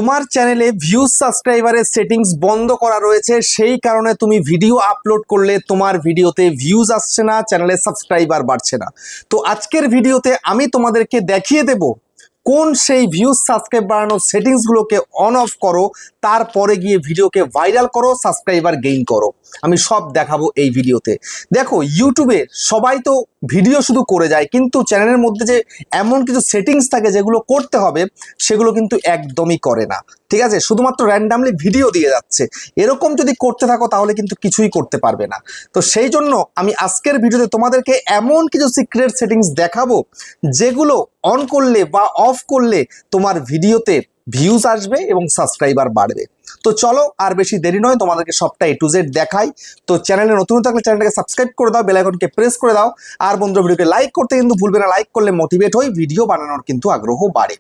তোমার চ্যানেলে views সাবস্ক্রাইবারের settings বন্ধ করা রয়েছে, সেই কারণে তুমি ভিডিও আপলোড করলে তোমার ভিডিওতে ভিউজ আসছে না, চ্যানেলে সাবস্ক্রাইবার বাড়ছে না। তো আজকের ভিডিওতে আমি তোমাদেরকে দেখিয়ে দেব কোন সেই ভিউজ সাবস্ক্রাইব বাড়ানোর সেটিংসগুলোকে অন অফ করো, তারপরে গিয়ে ভিডিওকে ভাইরাল করো, সাবস্ক্রাইবার গেইন করো। আমি সব দেখাবো এই ভিডিওতে। দেখো, ইউটিউবে সবাই তো ভিডিও শুধু করে যায়, কিন্তু চ্যানেলের মধ্যে যে এমন কিছু সেটিংস থাকে যেগুলো করতে হবে সেগুলো কিন্তু একদমই করে না। ঠিক আছে, শুধুমাত্র র্যান্ডামলি ভিডিও দিয়ে যাচ্ছে। এরকম যদি করতে থাকো তাহলে কিন্তু কিছুই করতে পারবে না। তো সেই জন্য আমি আজকের ভিডিওতে তোমাদেরকে এমন কিছু সিক্রেট সেটিংস দেখাবো যেগুলো অন করলে বা অফ করলে তোমার ভিডিওতে ভিউজ আসবে এবং সাবস্ক্রাইবার বাড়বে। তো চলো, আর বেশি দেরি নয়, তোমাদেরকে সবটা A to Z দেখাই। তো চ্যানেলে নতুন থাকলে চ্যানেলটাকে সাবস্ক্রাইব করে দাও, বেল আইকনকে প্রেস করে দাও, আর বন্ধুরা ভিডিওকে লাইক করতে কিন্তু ভুলবে না। লাইক করলে মোটিভেট হই, ভিডিও বানানোর কিন্তু আগ্রহ বাড়ে।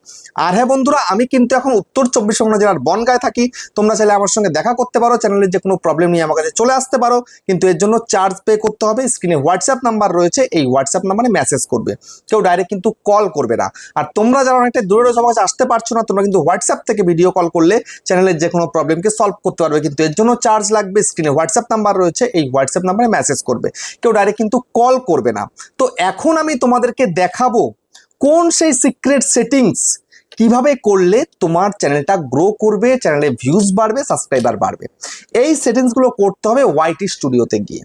আর হ্যাঁ বন্ধুরা, আমি কিন্তু এখন উত্তর 24 পরগনা জেলার বনগাঁয় থাকি। তোমরা চাইলে আমার সঙ্গে দেখা করতে পারো, চ্যানেলের যে কোনো প্রবলেম নিয়ে আমার কাছে চলে আসতে পারো, কিন্তু এর জন্য চার্জ পে করতে হবে। স্ক্রিনে হোয়াটসঅ্যাপ নাম্বার রয়েছে, এই হোয়াটসঅ্যাপ নাম্বারে মেসেজ করবে, কেউ ডাইরেক্ট কিন্তু কল করবে না। আর তোমরা যারা অনেকটা দূরে রয়েছে, আমার কাছে আসতে পারছো না, তোমরা কিন্তু হোয়াটসঅ্যাপ থেকে ভিডিও কল করলে চ্যানেলের যে কোনো প্রবলেমকে সলভ করতে পারবে, কিন্তু এর জন্য চার্জ লাগবে। স্ক্রিনে হোয়াটসঅ্যাপ নাম্বার রয়েছে, এই হোয়াটসঅ্যাপ নাম্বারে মেসেজ করবে, কেউ ডাইরেক্ট কিন্তু কল করবে না। তো এখন আমি তোমাদেরকে দেখাবো কোন সেই সিক্রেট সেটিংস কিভাবে করলে তোমার চ্যানেলটা গ্রো করবে, চ্যানেলে ভিউজ বাড়বে, সাবস্ক্রাইবার বাড়বে। এই সেটিংসগুলো করতে হবে ওয়াইটি স্টুডিওতে গিয়ে।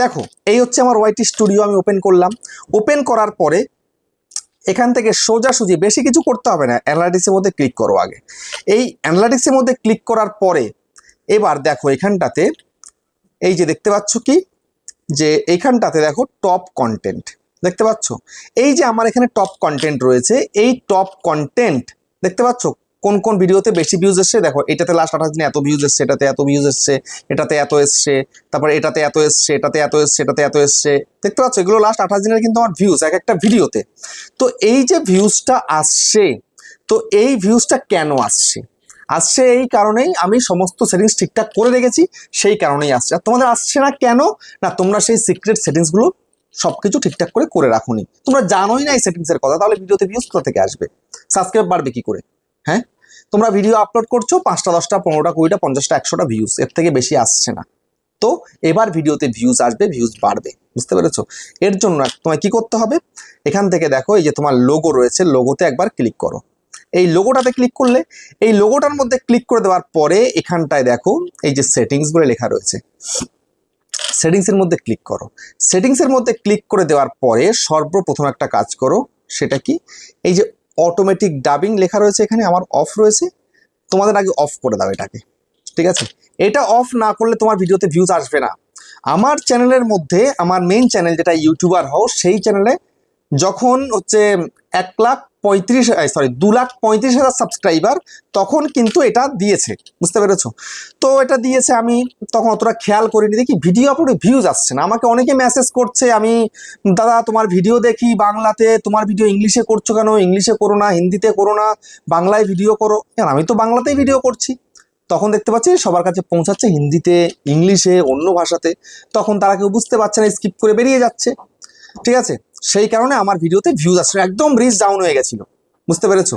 দেখো, এই হচ্ছে আমার ওয়াইটি স্টুডিও। আমি ওপেন করলাম। ওপেন করার পরে এখান থেকে সোজাসুজি বেশি কিছু করতে হবে না, অ্যানালিটিক্সের মধ্যে ক্লিক করো আগে। এই অ্যানালিটিক্সের মধ্যে ক্লিক করার পরে এবার দেখো এখানটাতে এই যে দেখতে পাচ্ছ কি, যে এইখানটাতে দেখো টপ কন্টেন্ট দেখতে পাচ্ছ। এই যে আমার এখানে টপ কন্টেন্ট রয়েছে, এই টপ কন্টেন্ট দেখতে পাচ্ছ কোন কোন ভিডিওতে বেশি ভিউজ এসছে। দেখো, এটাতে লাস্ট 28 দিনে এত ভিউজ এসছে, এটাতে এত ভিউজ এসছে, এটাতে এত এসছে, তারপর এটাতে এত এসছে, এটাতে এত এসছে, এটাতে এত এসছে। দেখতে পাচ্ছ, এগুলো লাস্ট 28 দিনের কিন্তু আমার ভিউজ এক একটা ভিডিওতে। তো এই যে ভিউজটা আসছে, তো এই ভিউজটা কেন আসছে? আসছে এই কারণেই আমি সমস্ত সেটিংস ঠিকঠাক করে রেখেছি, সেই কারণেই আসছে। আর তোমাদের আসছে না কেন? না, তোমরা সেই সিক্রেট সেটিংসগুলো সবকিছু ঠিকঠাক করে রাখোনি, তোমরা জানোই না এই সেটিংসের কথা। তাহলে ভিডিওতে ভিউজ কোথা থেকে আসবে, সাবস্ক্রাইব বাড়বে কি করে? হ্যাঁ, তোমরা ভিডিও আপলোড করছো, 5টা 10টা 15টা 20টা 50টা 100টা ভিউজ, এর থেকে বেশি আসছে না। তো এবার ভিডিওতে ভিউজ আসবে, ভিউজ বাড়বে, বুঝতে পেরেছো? এর জন্য তোমায় কি করতে হবে, এখান থেকে দেখো এই যে তোমার লোগো রয়েছে, লোগোতে একবার ক্লিক করো। এই লোগোটাতে ক্লিক করলে, এই লোগোটার মধ্যে ক্লিক করে দেওয়ার পরে এখানটায় দেখো এই যে সেটিংস বলে লেখা রয়েছে, সেটিংসের মধ্যে ক্লিক করো। সেটিংসের মধ্যে ক্লিক করে দেওয়ার পরে সর্বপ্রথম একটা কাজ করো, সেটা কি, এই যে অটোমেটিক ডাবিং লেখা রয়েছে এখানে, আমার অফ রয়েছে, তোমাদের আগে অফ করে দাও এটাকে। ঠিক আছে, এটা অফ না করলে তোমার ভিডিওতে ভিউজ আসবে না। আমার চ্যানেলের মধ্যে, আমার মেইন চ্যানেল যেটা ইউটিউবার হও, সেই চ্যানেলে যখন হচ্ছে 2,35,000 সাবস্ক্রাইবার, তখন কিন্তু এটা দিয়েছে, বুঝতে পেরেছো? তো এটা দিয়েছে, আমি তখন অতটা খেয়াল করিনি, দেখি ভিডিও আপলোডে ভিউজ আসছে না। আমাকে অনেকে মেসেজ করছে, আমি দাদা তোমার ভিডিও দেখি বাংলাতে, তোমার ভিডিও ইংলিশে করছো কেন? ইংলিশে করো না, হিন্দিতে করো না, বাংলায় ভিডিও করো। আমি তো বাংলাতেই ভিডিও করছি। তখন দেখতে পাচ্ছি সবার কাছে পৌঁছাচ্ছে হিন্দিতে, ইংলিশে, অন্য ভাষাতে। তখন তারা কেউ বুঝতে পারছে না, স্কিপ করে বেরিয়ে যাচ্ছে। ঠিক আছে, সেই কারণে আমার ভিডিওতে ভিউজ আসছে, একদম রিচ ডাউন হয়ে গেছিল, বুঝতে পেরেছো?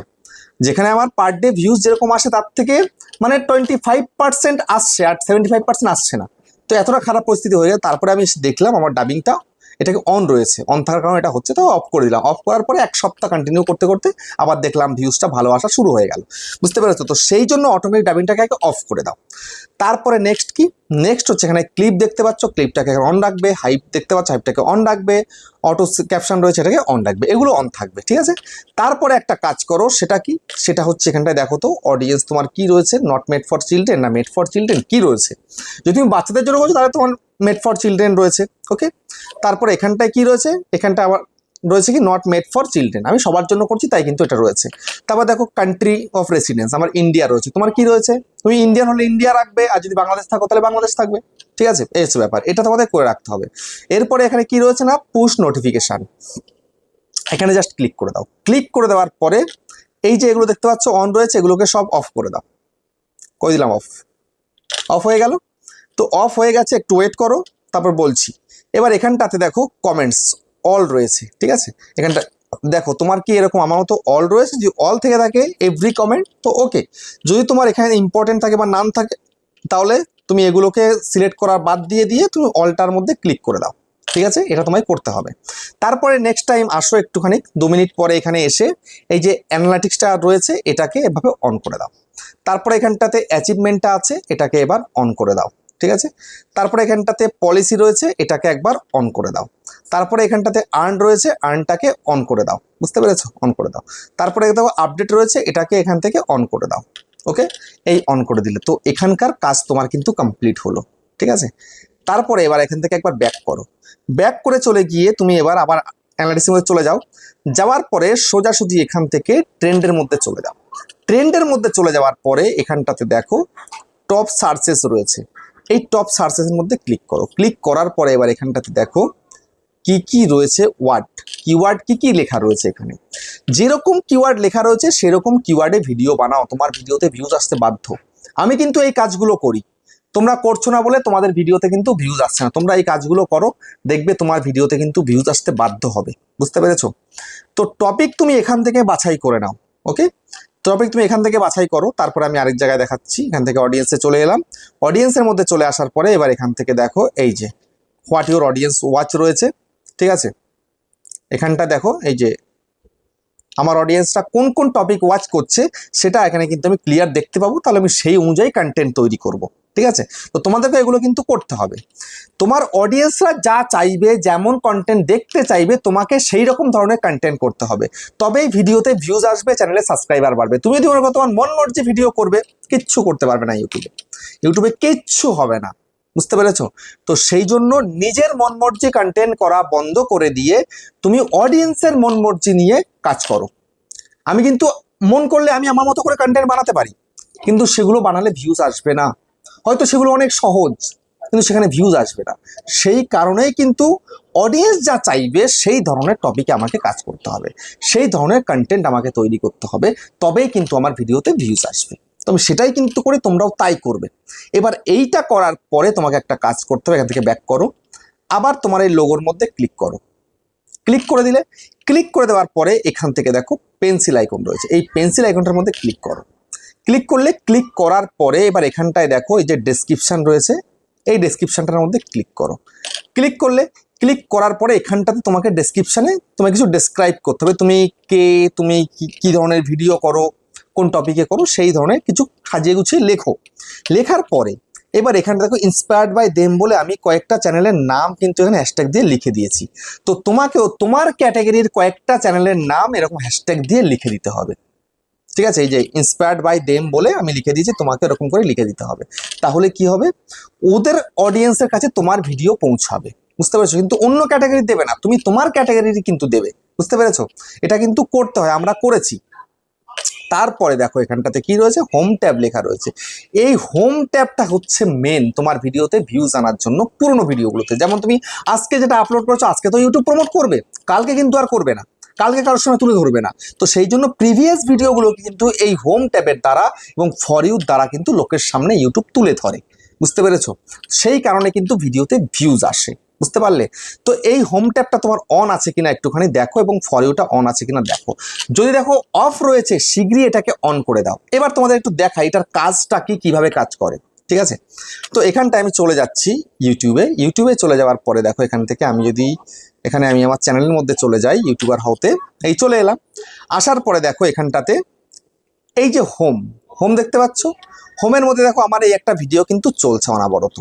যেখানে আমার পার ডে ভিউজ যেরকম আসে তার থেকে মানে 25% আসছে, আর 75% আসছে না। তো এতটা খারাপ পরিস্থিতি হয়ে যায়। তারপরে আমি দেখলাম আমার ডাবিংটা এটাকে অন রয়েছে, অন থাকার কারণে এটা হচ্ছে, তো অফ করে দিলাম। অফ করার পরে 1 সপ্তাহ কন্টিনিউ করতে করতে আবার দেখলাম ভিউজটা ভালো আসা শুরু হয়ে গেল, বুঝতে পেরেছো? তো সেই জন্য অটোমেটিক ডাবিংটাকে আগে অফ করে দাও। তারপরে নেক্সট কি, নেক্সট হচ্ছে এখানে ক্লিপ দেখতে পাচ্ছ, ক্লিপটাকে অন রাখবে। হাইপ দেখতে পাচ্ছ, হাইপটাকে অন রাখবে। অটো ক্যাপশন রয়েছে, এটাকে অন রাখবে। এগুলো অন থাকবে, ঠিক আছে? তারপরে একটা কাজ করো, সেটা কি, সেটা হচ্ছে এখানটায় দেখো তো অডিয়েন্স তোমার কি রয়েছে, নট মেড ফর চিলড্রেন না মেড ফর চিলড্রেন কি রয়েছে। যদি তুমি বাচ্চাদের জন্য বলছো তাহলে তোমার মেড ফর চিলড্রেন রয়েছে, ওকে। তারপরে এখানটায় কি রয়েছে, এখানটা আবার রয়েছে কি নট মেড ফর চিলড্রেন, আমি সবার জন্য করছি তাই কিন্তু এটা রয়েছে। তারপর দেখো কান্ট্রি অফ রেসিডেন্স, আমার ইন্ডিয়া রয়েছে, তোমার কি রয়েছে, তুমি ইন্ডিয়ান হলে ইন্ডিয়া রাখবে, আর যদি বাংলাদেশ থাকো তাহলে বাংলাদেশ থাকবে। ঠিক আছে, এই হচ্ছে ব্যাপার, এটা তোমাদের করে রাখতে হবে। এরপরে এখানে কি রয়েছে না, পুশ নোটিফিকেশন, এখানে জাস্ট ক্লিক করে দাও। ক্লিক করে দেওয়ার পরে এই যে এগুলো দেখতে পাচ্ছ অন রয়েছে, এগুলোকে সব অফ করে দাও। করে দিলাম, অফ, অফ হয়ে গেল। তো অফ হয়ে গেছে, একটু ওয়েট করো, তারপর বলছি। এবার এখানটাতে দেখো কমেন্টস অল রয়েছে, ঠিক আছে? এখানটা দেখো তোমার কি এরকম আমার মতো অল রয়েছে, যদি অল থেকে থাকে এভরি কমেন্ট তো ওকে, যদি তোমার এখানে ইম্পর্টেন্ট থাকে বা নাম থাকে তাহলে তুমি এগুলোকে সিলেক্ট করা বাদ দিয়ে তুমি অলটার মধ্যে ক্লিক করে দাও। ঠিক আছে, এটা তোমায় করতে হবে। তারপরে নেক্সট টাইম আসো একটুখানি 2 মিনিট পরে এখানে এসে এই যে অ্যানালিটিক্সটা রয়েছে এটাকে এভাবে অন করে দাও। তারপরে এখানটাতে অ্যাচিভমেন্টটা আছে এটাকে এবার অন করে দাও। ঠিক আছে, তারপরে এখানটাতে পলিসি রয়েছে এটাকে একবার অন করে দাও। তারপরে এখানটাতে আর্ন রয়েছে, আর্নটাকে অন করে দাও। বুঝতে পেরেছো, অন করে দাও। তারপরে দেখো আপডেট রয়েছে এটাকে এখান থেকে অন করে দাও। ওকে, এই অন করে দিলে তো এখানকার কাজ তোমার কিন্তু কমপ্লিট হলো। ঠিক আছে, তারপরে এবার এখান থেকে একবার ব্যাক করো। ব্যাক করে চলে গিয়ে তুমি এবার আবার অ্যানালিসিসের মধ্যে চলে যাও। যাওয়ার পরে সোজাসুজি এখান থেকে ট্রেন্ডের মধ্যে চলে যাও। ট্রেন্ডের মধ্যে চলে যাওয়ার পরে এখানটাতে দেখো টপ সার্চেস রয়েছে, এই টপ সার্চেসের মধ্যে ক্লিক করো। ক্লিক করার পরে এবার এখানটাতে দেখো কি কি রয়েছে, কিওয়ার্ড কি কি লেখা রয়েছে। এখানে যেরকম কিওয়ার্ড লেখা রয়েছে সেরকম কিওয়ার্ডে ভিডিও বানাও, তোমার ভিডিওতে ভিউজ আসতে বাধ্য। আমি কিন্তু এই কাজগুলো করি, তোমরা করছো না বলে তোমাদের ভিডিওতে কিন্তু ভিউজ আসছে না। তোমরা এই কাজগুলো করো, দেখবে তোমার ভিডিওতে কিন্তু ভিউজ আসতে বাধ্য হবে। বুঝতে পেরেছো? তো টপিক তুমি এখান থেকে বাছাই করে নাও। ওকে, টপিক তুমি এখান থেকে বাছাই করো। তারপরে আমি আরেক জায়গায় দেখাচ্ছি। এখান থেকে অডিয়েন্সে চলে এলাম। অডিয়েন্সের মধ্যে চলে আসার পরে এবার এখান থেকে দেখো এই যে হোয়াট ইউর অডিয়েন্স ওয়াচ রয়েছে। ঠিক আছে, এখানটা দেখো এই যে আমার অডিয়েন্সটা কোন কোন টপিক ওয়াচ করছে সেটা এখানে কিন্তু আমি ক্লিয়ার দেখতে পাবো, তাহলে আমি সেই অনুযায়ী কন্টেন্ট তৈরি করব। ঠিক আছে, তো তোমাদেরকে এগুলো কিন্তু করতে হবে। তোমার অডিয়েন্সরা যা চাইবে, যেমন কন্টেন্ট দেখতে চাইবে, তোমাকে সেই রকম ধরনের কন্টেন্ট করতে হবে, তবেই ভিডিওতে ভিউজ আসবে, চ্যানেলে সাবস্ক্রাইবার বাড়বে। তুমি যদি মনে করো তোমার মন মর্জি ভিডিও করবে, কিচ্ছু করতে পারবে না ইউটিউবে কিচ্ছু হবে না। বুঝতে পেরেছো? তো সেই জন্য নিজের মন মর্জি কন্টেন্ট করা বন্ধ করে দিয়ে তুমি অডিয়েন্সের মন মর্জি নিয়ে কাজ করো। আমি কিন্তু মন করলে আমি আমার মতো করে কন্টেন্ট বানাতে পারি, কিন্তু সেগুলো বানালে ভিউজ আসবে না। হয়তো সেগুলো অনেক সহজ, কিন্তু সেখানে ভিউজ আসবে না। সেই কারণেই কিন্তু অডিয়েন্স যা চাইবে সেই ধরনের টপিকে আমাকে কাজ করতে হবে, সেই ধরনের কন্টেন্ট আমাকে তৈরি করতে হবে, তবেই কিন্তু আমার ভিডিওতে ভিউজ আসবে। তবে সেটাই কিন্তু করি, তোমরাও তাই করবে। এবার এইটা করার পরে তোমাকে একটা কাজ করতে হবে। এখান থেকে ব্যাক করো, আবার তোমার এই লোগোর মধ্যে ক্লিক করো। ক্লিক করে দিলে, ক্লিক করে দেওয়ার পরে এখান থেকে দেখো পেন্সিল আইকন রয়েছে, এই পেন্সিল আইকনটার মধ্যে ক্লিক করো। ক্লিক করলে, ক্লিক করার পরে এবার এখানটায় দেখো এই যে ডেসক্রিপশন রয়েছে, এই ডেসক্রিপশনটার মধ্যে ক্লিক করো। ক্লিক করলে, ক্লিক করার পরে এখানটাতে তোমাকে ডেসক্রিপশনে তোমাকে কিছু ডেসক্রাইব করতে হবে, তুমি কে, তুমি কি ধরনের ভিডিও করো, কোন টপিকে করো, সেই ধরনের কিছু সাজিয়ে গুছিয়ে লেখো। লেখার পরে এবার এখানে দেখো ইন্সপায়ার্ড বাই দেম বলে আমি কয়েকটা চ্যানেলের নাম কিন্তু এখানে হ্যাশট্যাগ দিয়ে লিখে দিয়েছি। তো তোমাকেও তোমার ক্যাটাগরির কয়েকটা চ্যানেলের নাম এরকম হ্যাশট্যাগ দিয়ে লিখে দিতে হবে। ঠিক আছে, এই যে ইন্সপায়ার্ড বাই দেম বলে আমি লিখে দিয়েছি, তোমাকে এরকম করে লিখে দিতে হবে। তাহলে কি হবে, ওদের অডিয়েন্সের কাছে তোমার ভিডিও পৌঁছাবে। বুঝতে পেরেছো? কিন্তু অন্য ক্যাটাগরি দেবে না, তুমি তোমার ক্যাটাগরি কিন্তু দেবে। বুঝতে পেরেছো? এটা কিন্তু করতে হয়, আমরা করেছি। তারপরে দেখো এখানটাতে কি রয়েছে, হোম ট্যাব লেখা রয়েছে। এই হোম ট্যাবটা হচ্ছে মেন তোমার ভিডিওতে ভিউজ আনার জন্য। পুরনো ভিডিওগুলোতে যেমন তুমি আজকে যেটা আপলোড করেছো, আজকে তো ইউটিউব প্রমোট করবে, কালকে কিন্তু আর করবে না, কালকে কারোর সময় তুলে ধরবে না। তো সেই জন্য প্রিভিয়াস ভিডিওগুলো কিন্তু এই হোম ট্যাবের দ্বারা এবং ফর ইউ দ্বারা কিন্তু লোকের সামনে ইউটিউব তুলে ধরে। বুঝতে পেরেছো? সেই কারণে কিন্তু ভিডিওতে ভিউজ আসে। বুঝতে পারলে? তো এই হোম ট্যাবটা তোমার অন আছে কিনা একটুখানি দেখো, এবং ফর ইউটা অন আছে কিনা দেখো। যদি দেখো অফ রয়েছে, শীঘ্রই এটাকে অন করে দাও। এবার তোমাদের একটু দেখাই এটার কাজটা কি, কিভাবে কাজ করে। ঠিক আছে, তো এখানটায় আমি চলে যাচ্ছি ইউটিউবে চলে যাওয়ার পরে দেখো এখান থেকে আমি যদি এখানে আমি আমার চ্যানেলের মধ্যে চলে যাই, ইউটিউবার হতে এই চলে এলাম। আসার পরে দেখো এখানটাতে এই যে হোম দেখতে পাচ্ছ, হোমের মধ্যে দেখো আমার এই একটা ভিডিও কিন্তু চলছে অনবরত,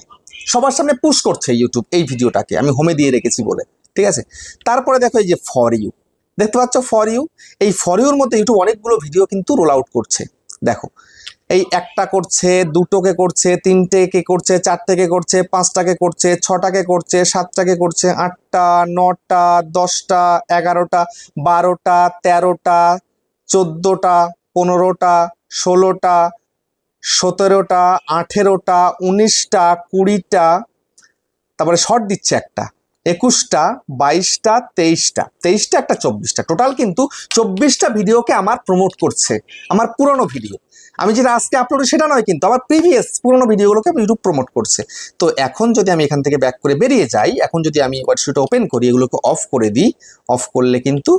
সবার সামনে পুশ করছে ইউটিউব এই ভিডিওটাকে, আমি হোমে দিয়ে রেখেছি বলে। ঠিক আছে, তারপরে দেখো এই যে ফর ইউ দেখতে পাচ্ছ, ফর ইউ, এই ফর ইউর মধ্যে ইউটিউব অনেকগুলো ভিডিও কিন্তু রোল আউট করছে। দেখো এই একটা করছে, দুটোকে করছে, তিনটেকে করছে, চারটেকে করছে, পাঁচটাকে করছে, ছটাকে করছে, সাতটাকে করছে, আটটা, নটা, 10টা, 11টা, 12টা, 13টা, 14টা, 15টা, 16টা, 17টা, 18টা, 19টা, 20টা, তারপরে শর্ট দিচ্ছে একটা, 21টা, 22টা, 23টা, একটা 24টা, টোটাল কিন্তু 24টা ভিডিওকে আমার প্রমোট করছে। আমার পুরনো ভিডিও, আমি যেটা আজকে আপলোড সেটা নয়, কিন্তু আমার প্রিভিয়াস পুরনো ভিডিওগুলোকে ইউটিউব প্রমোট করছে। তো এখন যদি আমি এখান থেকে ব্যাক করে বেরিয়ে যাই, এখন যদি আমি ওয়েবসাইটটা ওপেন করি, এগুলোকে অফ করে দিই, অফ করলে কিন্তু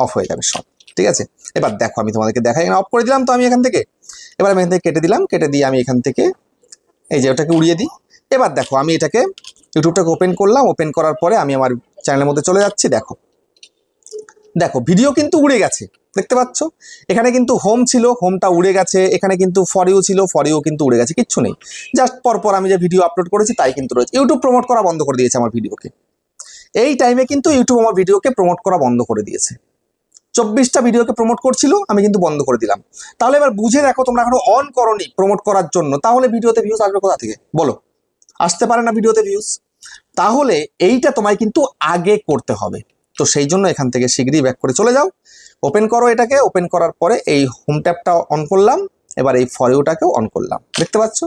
অফ হয়ে যাবে সব, ঠিক আছে। এবার দেখো আমি তোমাদেরকে দেখাই, অফ করে দিলাম তো আমি এখান থেকে, এবার আমি এখান থেকে কেটে দিলাম, কেটে দিয়ে আমি এখান থেকে এই যে ওটাকে উড়িয়ে দিই। এবার দেখো আমি এটাকে ইউটিউবটাকে ওপেন করলাম, ওপেন করার পরে আমি আমার চ্যানেলের মধ্যে চলে যাচ্ছি। দেখো দেখো ভিডিও কিন্তু উড়ে গেছে, দেখতে পাচ্ছ এখানে কিন্তু হোম ছিল, হোমটা উড়ে গেছে, এখানে কিন্তু ফর ইউ ছিল, ফর ইউ কিন্তু উড়ে গেছে, কিচ্ছু নেই, জাস্ট পরপর আমি যে ভিডিও আপলোড করেছি তাই কিন্তু রয়েছে। ইউটিউব প্রমোট করা বন্ধ করে দিয়েছে আমার ভিডিওকে, এই টাইমে কিন্তু ইউটিউব আমার ভিডিওকে প্রমোট করা বন্ধ করে দিয়েছে। 24টা ভিডিওকে প্রমোট করছিল, আমি কিন্তু বন্ধ করে দিলাম। তাহলে এবার বুঝে দেখো, তোমরা এখনো অন করনি প্রমোট করার জন্য, তাহলে ভিডিওতে ভিউজ আসবে কোথা থেকে বলো? আসতে পারে না ভিডিওতে ভিউজ। তাহলে এইটা তোমায় কিন্তু আগে করতে হবে। তো সেই জন্য এখান থেকে শীঘ্রই ব্যাক করে চলে যাও, ওপেন করো এটাকে, ওপেন করার পরে এই হোম ট্যাবটা অন করলাম, এবার এই ফর ইউটাকেও অন করলাম, দেখতে পাচ্ছ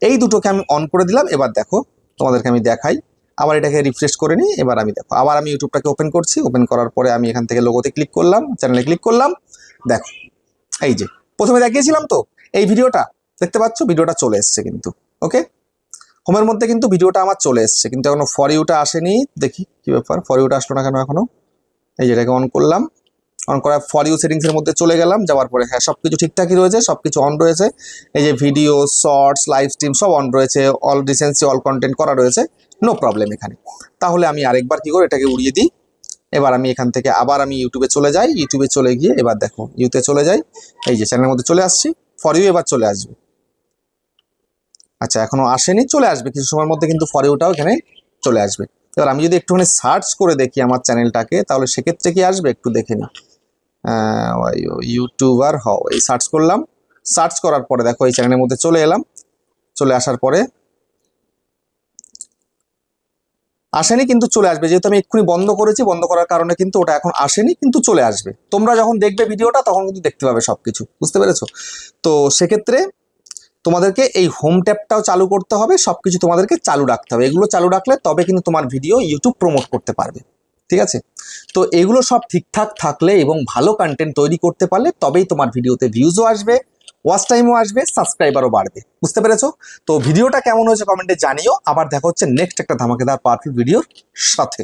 এই দুটোকে আমি অন করে দিলাম। এবার দেখো তোমাদেরকে আমি দেখাই, আবার এটাকে রিফ্রেশ করে নিই। এবার আমি দেখো আবার আমি ইউটিউবটাকে ওপেন করছি, ওপেন করার পরে আমি এখান থেকে লোগোতে ক্লিক করলাম, চ্যানেলে ক্লিক করলাম। দেখো এই যে প্রথমে দেখিয়েছিলাম তো এই ভিডিওটা, দেখতে পাচ্ছ ভিডিওটা চলে এসছে কিন্তু, ওকে হোমের মধ্যে কিন্তু ভিডিওটা আমার চলে এসছে, কিন্তু এখনো ফর ইউটা আসেনি। দেখি কি ব্যাপার, ফর ইউটা আসলো না কেন এখনো? এই যেটাকে অন করলাম, অন করার ফর ইউ সেটিংসের মধ্যে চলে গেলাম, যাওয়ার পরে হ্যাঁ সবকিছু ঠিকঠাকই রয়েছে, সবকিছু অন রয়েছে। এই যে ভিডিও, শর্টস, লাইভ স্ট্রিম সব অন রয়েছে, অল রিসেন্সি, অল কন্টেন্ট করা রয়েছে, নো প্রবলেম এখানে। তাহলে আমি আরেকবার কি করে এটাকে উড়িয়ে দিই। এবার আমি এখান থেকে আবার আমি ইউটিউবে চলে যাই, ইউটিউবে চলে গিয়ে এবার দেখো ইউতে চলে যাই, এই যে চ্যানেলের মধ্যে চলে আসছি, ফর ইউ এবার চলে আসবে। আচ্ছা এখনো আসেনি, চলে আসবে কিছু সময়ের মধ্যে, কিন্তু ফর ইউটাও এখানে চলে আসবে। এবার আমি যদি একটুখানি সার্চ করে দেখি আমার চ্যানেলটাকে, তাহলে সেক্ষেত্রে কি আসবে একটু দেখে নিই। ইউটিউবার হও, এই সার্চ করলাম, সার্চ করার পরে দেখো এই চ্যানেলের মধ্যে চলে এলাম, চলে আসার পরে আসেনি কিন্তু চলে আসবে, যেহেতু আমি এক্ষুনি বন্ধ করেছি, বন্ধ করার কারণে কিন্তু ওটা এখন আসেনি, কিন্তু চলে আসবে। তোমরা যখন দেখবে ভিডিওটা তখন কিন্তু দেখতে পাবে সবকিছু, বুঝতে পেরেছো? তো সেক্ষেত্রে তোমাদেরকে এই হোম ট্যাবটাও চালু করতে হবে, সবকিছু তোমাদেরকে চালু রাখতে হবে, এগুলো চালু রাখলে তবে কিন্তু তোমার ভিডিও ইউটিউব প্রমোট করতে পারবে, ঠিক আছে। তো এগুলো সব ঠিকঠাক থাকলে এবং ভালো কন্টেন্ট তৈরি করতে পারলে তবেই তোমার ভিডিওতে ভিউজও আসবে, ওয়াচ টাইমও আসবে, সাবস্ক্রাইবারও বাড়বে, বুঝতে পেরেছো? তো ভিডিওটা কেমন হয়েছে কমেন্টে জানিও। আবার দেখা হচ্ছে নেক্সট একটা ধামাকেদার পাওয়ারফুল ভিডিওর সাথে।